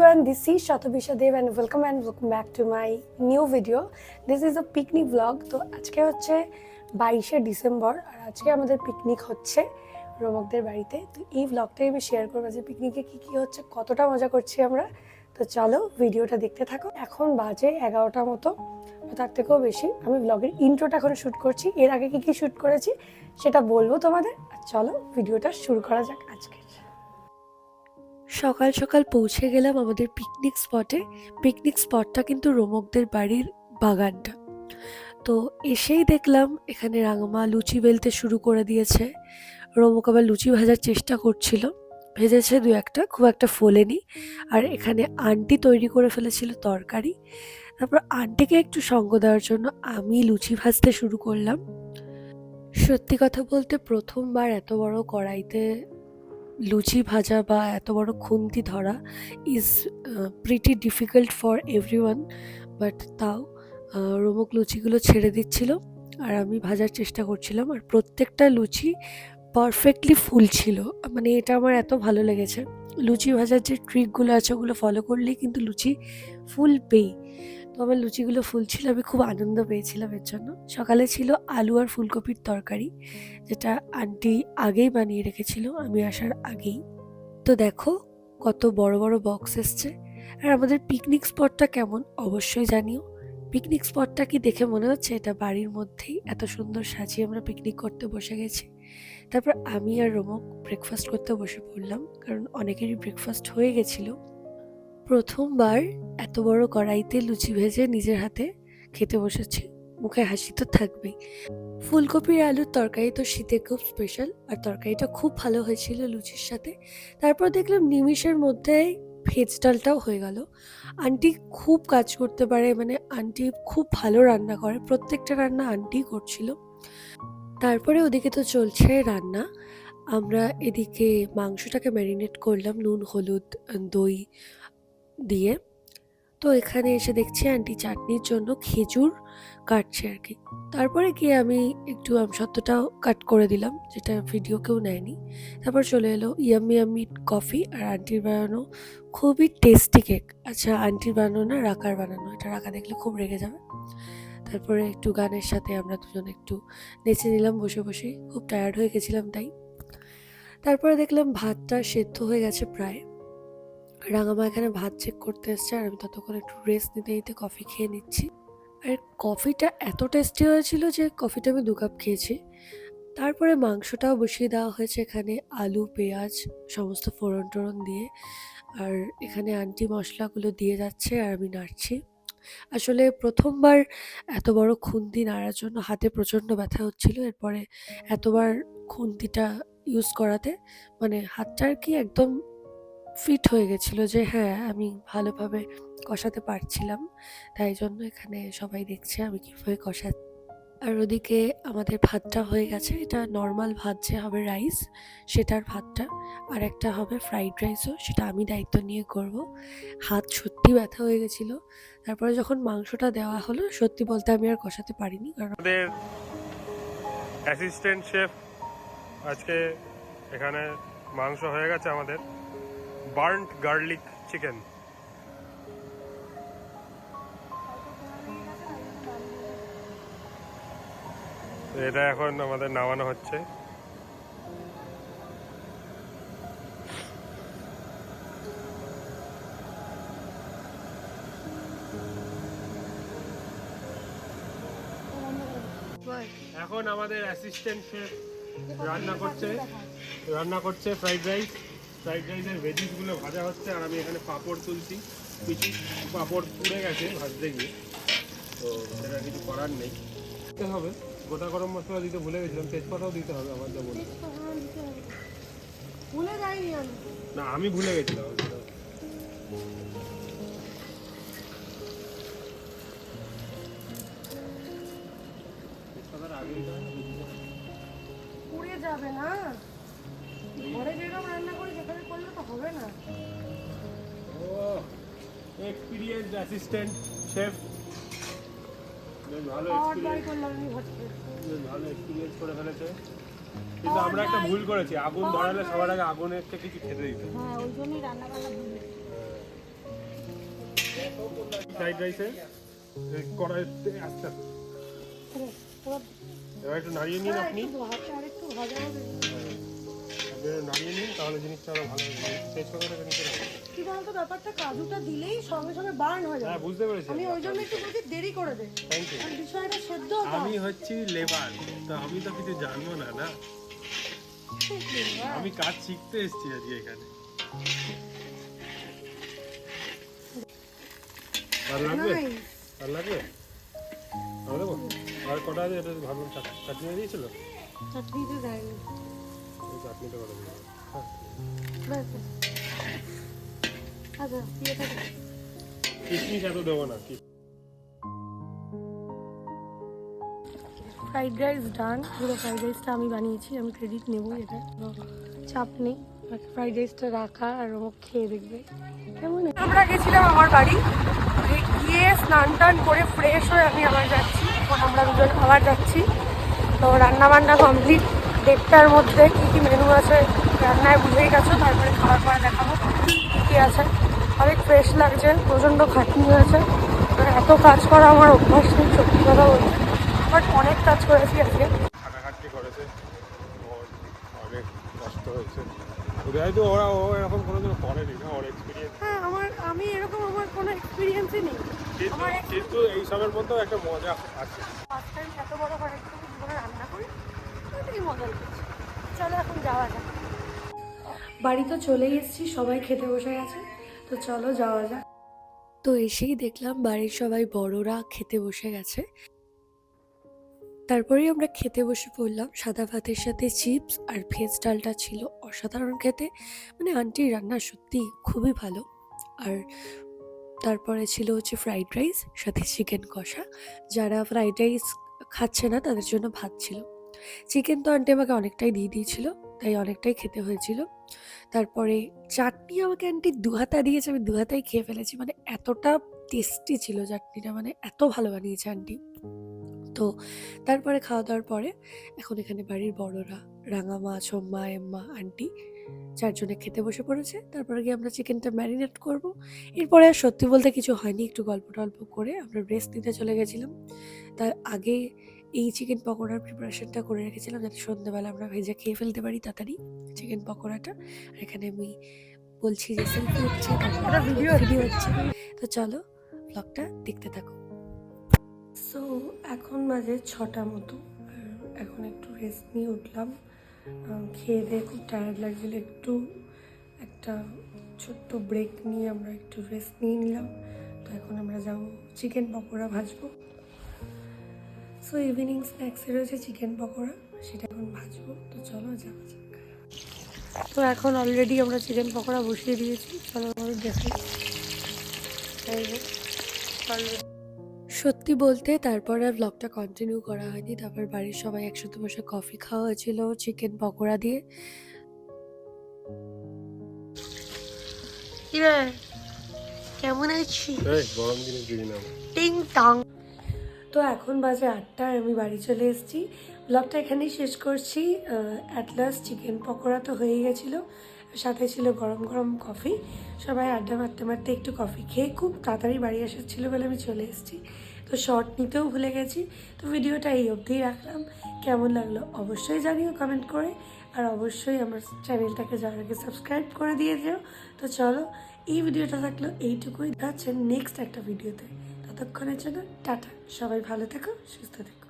everyone, this is Shatobisha Dev and welcome back to my new video. This is a picnic vlog. তো আজকে হচ্ছে 22শে December আর আজকে আমাদের picnic হচ্ছে রোমকদের বাড়িতে। তো এই ভ্লগটাই আমি শেয়ার করবো যে পিকনিকে কি কি হচ্ছে, কতটা মজা করছি আমরা। তো চলো ভিডিওটা দেখতে থাকো। এখন বাজে 11টা মতো, তার থেকেও বেশি। আমি ভ্লগের ইন্ট্রোটা এখন শ্যুট করছি, এর আগে কি কি শ্যুট করেছি সেটা বলবো তোমাদের। আর চলো ভিডিওটা শুরু করা যাক আজকে। সকাল সকাল পৌঁছে গেলাম আমাদের পিকনিক স্পটে। পিকনিক স্পটটা কিন্তু রোমকদের বাড়ির বাগানটা। তো এসেই দেখলাম এখানে রাঙামা লুচি বেলতে শুরু করে দিয়েছে। রোমক আবার লুচি ভাজার চেষ্টা করছিল, ভেজেছে দু একটা, খুব একটা ফোলেনি। আর এখানে আন্টি তৈরি করে ফেলেছিল তরকারি। তারপর আন্টিকে একটু সঙ্গ দেওয়ার জন্য আমি লুচি ভাজতে শুরু করলাম। সত্যি কথা বলতে প্রথমবার এত বড় কড়াইতে লুচি ভাজা বা এত বড় খুন্তি ধরা is pretty difficult for everyone, but তাও রোমক লুচিগুলো ছেড়ে দিচ্ছিল আর আমি ভাজার চেষ্টা করছিলাম। আর প্রত্যেকটা লুচি পারফেক্টলি ফুল ছিল, মানে এটা আমার এত ভালো লেগেছে। লুচি ভাজার যে ট্রিকগুলো আছে ওগুলো ফলো করলেই কিন্তু লুচি ফুল পেই। তো আমার লুচিগুলো ফুল ছিল, আমি খুব আনন্দ পেয়েছিলাম এর জন্য। সকালে ছিল আলু আর ফুলকপির তরকারি, যেটা আন্টি আগেই বানিয়ে রেখেছিল আমি আসার আগেই। তো দেখো কত বড় বড় বক্স এসছে। আর আমাদের পিকনিক স্পটটা কেমন অবশ্যই জানিও। পিকনিক স্পটটা কি দেখে মনে হচ্ছে এটা বাড়ির মধ্যেই এত সুন্দর সাজিয়ে আমরা পিকনিক করতে বসে গেছি। তারপর আমি আর রোমক ব্রেকফাস্ট করতে বসে পড়লাম, কারণ অনেকেরই ব্রেকফাস্ট হয়ে গেছিলো। প্রথমবার এত বড় কড়াইতে লুচি ভেজে নিজের হাতে খেতে বসেছি, মুখে হাসি তো থাকবেই। ফুলকপির আলুর তরকারি তো শীতে খুব স্পেশাল, আর তরকারিটা খুব ভালো হয়েছিল লুচির সাথে। তারপর দেখলাম নিমিষের মধ্যে ভেজ ডালটাও হয়ে গেল। আন্টি খুব কাজ করতে পারে, মানে আন্টি খুব ভালো রান্না করে, প্রত্যেকটা রান্না আন্টি করছিল। তারপরে ওদিকে তো চলছে রান্না, আমরা এদিকে মাংসটাকে ম্যারিনেট করলাম নুন হলুদ দই দিয়ে। তো এখানে এসে দেখছি আন্টি চাটনির জন্য খেজুর কাটছে আর কি। তারপরে গিয়ে আমি একটু আমসত্ত্বটাও কাট করে দিলাম, যেটা ভিডিও কেউ নেয়নি। তারপর চলে এলো ইয়াম্মি ইয়াম্মি কফি আর আন্টির বানানো খুবই টেস্টি কেক। আচ্ছা আন্টির বানানো না, রাকার বানানো, এটা রাকা দেখলে খুব রেগে যাবে। তারপরে একটু গানের সাথে আমরা দুজন একটু নেচে নিলাম বসে বসে, খুব টায়ার্ড হয়ে গেছিলাম তাই। তারপরে দেখলাম ভাতটা সেদ্ধ হয়ে গেছে প্রায়। রাঙামা এখানে ভাত চেক করতে এসছে আর আমি ততক্ষণ একটু রেস্ট নিতে নিতে কফি খেয়ে নিচ্ছি। আর কফিটা এত টেস্টি হয়েছিল যে কফিটা আমি 2 কাপ খেয়েছি। তারপরে মাংসটাও বসিয়ে দেওয়া হয়েছে এখানে, আলু পেঁয়াজ সমস্ত ফোড়ন টোড়ন দিয়ে। আর এখানে আন্টি মশলাগুলো দিয়ে যাচ্ছে আর আমি নাড়ছি। আসলে প্রথমবার এত বড় খুন্তি নাড়ার জন্য হাতে প্রচণ্ড ব্যথা হচ্ছিল। এরপরে এতবার খুন্তিটা ইউজ করাতে মানে হাতটা আর কি একদম ফিট হয়ে গেছিলো যে হ্যাঁ আমি ভালোভাবে কষাতে পারছিলাম। তাই জন্য এখানে সবাই দেখছে আমি কীভাবে কষাচ্ছি। আর ওদিকে আমাদের ভাতটা হয়ে গেছে, এটা নর্মাল ভাত যে হবে রাইস সেটার ভাতটা, আর একটা হবে ফ্রাইড রাইসও, সেটা আমি দায়িত্ব নিয়ে করব। হাত সত্যি ব্যথা হয়ে গেছিলো। তারপরে যখন মাংসটা দেওয়া হলো সত্যি বলতে আমি আর কষাতে পারিনি, কারণ আমাদের অ্যাসিস্ট্যান্ট শেফ আজকে এখানে মাংস হয়ে গেছে আমাদের বার্নড গার্লিক চিকেন। এটা এখন আমাদের নামানো হচ্ছে। এখন আমাদের অ্যাসিস্ট্যান্ট শেফ রান্না করছে ফ্রাইড রাইসের ভেজিসগুলো ভাজা হচ্ছে। আর আমি এখানে পাঁপড় তুলছি, কিছু পাঁপড় পুড়ে গেছে ভাজতে গিয়ে, তো সেটা কিছু করার নেই, দিতে হবে। গোটা গরম মশলা দিতে ভুলে গেছিলাম, তেজপাতাও দিতে হবে আমার যা বলে। না আমি ভুলে গেছিলাম। পুড়ে যাবে না, ঘরে যেরকম রান্না করে সেখানে করলে তো হবে না। ও এক্সপিরিয়েন্সড অ্যাসিস্ট্যান্ট শেফ, ভালো এক্সপিরিয়েন্স করে ফেলেছে। কিন্তু আমরা একটা ভুল করেছি, আগুন ধরালে সবার আগে আগুনের কিছু খেতে দিতে। হ্যাঁ ওই জন্যই রান্না বান্না ভুল। ফ্রাইড রাইসে কড়াইতে আস্তে আস্তে এবার একটু নাড়িয়ে নিন আপনি। আপনি নাড়িয়ে নিন, তাহলে জিনিসটা আরো ভালো হবে। শেষ করে দেবেন কি বলতো ব্যাপারটা, কাজুটা দিলেই সঙ্গে সঙ্গে বার্ন হয়ে যাবে। হ্যাঁ, বুঝতে পেরেছি। আমি ওই জন্য একটু বলছি দেরি করে দে, থ্যাংক ইউ। কারণ বিষয়টা সেদ্ধ হতে আমি হবে। হচ্ছি লেবার, তো আমি তো কিছু জানবো না। না, আমি কাজ শিখতে এসেছি আজকে এখানে। আর লাগবে? নাই, আর লাগবে? আর দেবো? আর কটা আছে? এটা ভাবলাম চাটনি দিয়েছিল। চাটনিতে দেয়নি। এই চাটনিটা করে দিলাম। হ্যাঁ, ব্যাস ব্যাস। আচ্ছা দিয়ে থাকো। কিশমিশ এত দেবো না কি। ফ্রাইড রাইস ডান। পুরো ফ্রাইড রাইসটা আমি বানিয়েছি, আমি ক্রেডিট নেবো, এটা কোনো চাপ নেই। ফ্রাইড রাইসটা রাখা আর ও খেয়ে দেখবে কেমন। আমরা গেছিলাম আমার বাড়ি, গিয়ে স্নান টান করে ফ্রেশ হয়ে আমি আবার যাচ্ছি। এখন আমরা দুজন আবার যাচ্ছি। তো রান্না বান্না কমপ্লিট। 1:30টার মধ্যে কী কী মেনু আছে রান্নায় বুঝেই গেছো, তারপরে খাওয়ার পরে দেখাবো কী কী আছে। অনেক ফ্রেশ লাগছে, প্রচণ্ড খাটনি হয়েছে। এত কাজ করা আমার অভ্যাস নেই সত্যি কথা বলতে, বাট অনেক কাজ করেছি আজকে। খাটাখাটনি করেছে, ওর অনেক কষ্ট হয়েছে। ওদের তো ও এরকম কোনোদিন করেনি না, ওর এক্সপিরিয়েন্স। হ্যাঁ, আমার কোনো এক্সপিরিয়েন্সই নেই। আমার কিন্তু এই সবের মধ্যেও একটা মজা আছে। ফার্স্ট টাইম এত বড় ঘরে জীবনে রান্না করি, এটাই মজা লেগেছে। চলো এখন যাওয়া যাক। বাড়ি তো চলেই এসেছি, সবাই খেতে বসে গেছে, তো চলো যাওয়া যাক। তো এসেই দেখলাম বাড়ির সবাই বড়রা খেতে বসে গেছে। তারপরেই আমরা খেতে বসে পড়লাম। সাদা ভাতের সাথে চিপস আর ভেজ ডালটা ছিল অসাধারণ খেতে, মানে আন্টির রান্না সত্যি খুবই ভালো। আর তারপরে ছিল হচ্ছে ফ্রাইড রাইস সাথে চিকেন কষা। যারা ফ্রাইড রাইস খাচ্ছে না তাদের জন্য ভাত ছিল। চিকেন তো আন্টি আমাকে অনেকটাই দিয়ে দিয়েছিল, তাই অনেকটাই খেতে হয়েছিল। তারপরে চাটনি আমাকে আন্টি 2 হাতা দিয়েছে, আমি 2 হাতাই খেয়ে ফেলেছি। মানে এতটা টেস্টি ছিল চাটনিটা, মানে এত ভালো বানিয়েছে আন্টি। তো তারপরে খাওয়া দাওয়ার পরে এখন এখানে বাড়ির বড়রা রাঙামা, ছোম্মা, এম্মা, আন্টি 4 জনে খেতে বসে পড়েছে। তারপরে গিয়ে আমরা চিকেনটা ম্যারিনেট করব। এরপরে আর সত্যি বলতে কিছু হয়নি, একটু গল্প টল্প করে আমরা রেস্ট নিতে চলে গেছিলাম। তার আগে এই চিকেন পকোড়ার প্রিপারেশনটা করে রেখেছিলাম, যাতে সন্ধ্যেবেলা আমরা ভেজে খেয়ে ফেলতে পারি তাড়াতাড়ি চিকেন পকোড়াটা। আর এখানে আমি বলছি যে সেলফি হচ্ছে, ওটা ভিডিও ভিডিও হচ্ছে। তো চলো ব্লগটা দেখতে থাকো। সো এখন বাজে 6টা মতো, আর এখন একটু রেস্ট নিয়ে উঠলাম। খেয়ে দিয়ে খুব টায়ার্ড লাগছিল, একটু একটা ছোট্ট ব্রেক নিয়ে আমরা একটু রেস্ট নিয়ে নিলাম। তো এখন আমরা যাবো চিকেন পকোড়া ভাজবো। সো ইভিনিং স্ন্যাক্সে রয়েছে চিকেন পকোড়া, সেটা এখন ভাজবো। তো চলো যাওয়া যাক। তো এখন অলরেডি আমরা চিকেন পকোড়া বসিয়ে দিয়েছি, চলো আমাদের দেখি। সত্যি বলতে তারপর আর ব্লগটা কন্টিনিউ করা হয়নি। তারপর বাড়ির সবাই একসাথে বসে কফি খাওয়া হয়েছিল চিকেন পকোড়া দিয়ে। কেমন আছি? গরম জিনিস দিই না। টিং টাং। তো এখন বাজে 8টা, আমি বাড়ি চলে এসেছি। ব্লগটা এখানেই শেষ করছি। অ্যাট লাস্ট চিকেন পকোড়া তো হয়ে গেছিলো, সাথে ছিল গরম গরম কফি। সবাই আড্ডা মারতে মারতে একটু কফি খেয়ে খুব তাড়াতাড়ি বাড়ি আসার ছিল বলে আমি চলে এসেছি। তো শর্ট নিতেও ভুলে গেছি। তো ভিডিওটা এই অবধিই রাখলাম। কেমন লাগলো অবশ্যই জানিও কমেন্ট করে, আর অবশ্যই আমার চ্যানেলটাকে যাওয়ার আগে সাবস্ক্রাইব করে দিয়ে যেও। তো চলো, এই ভিডিওটা থাকলো এইটুকুই। দেখাচ্ছে নেক্সট একটা ভিডিওতে। ততক্ষণের জন্য টাটা, সবাই ভালো থেকো, সুস্থ থেকো।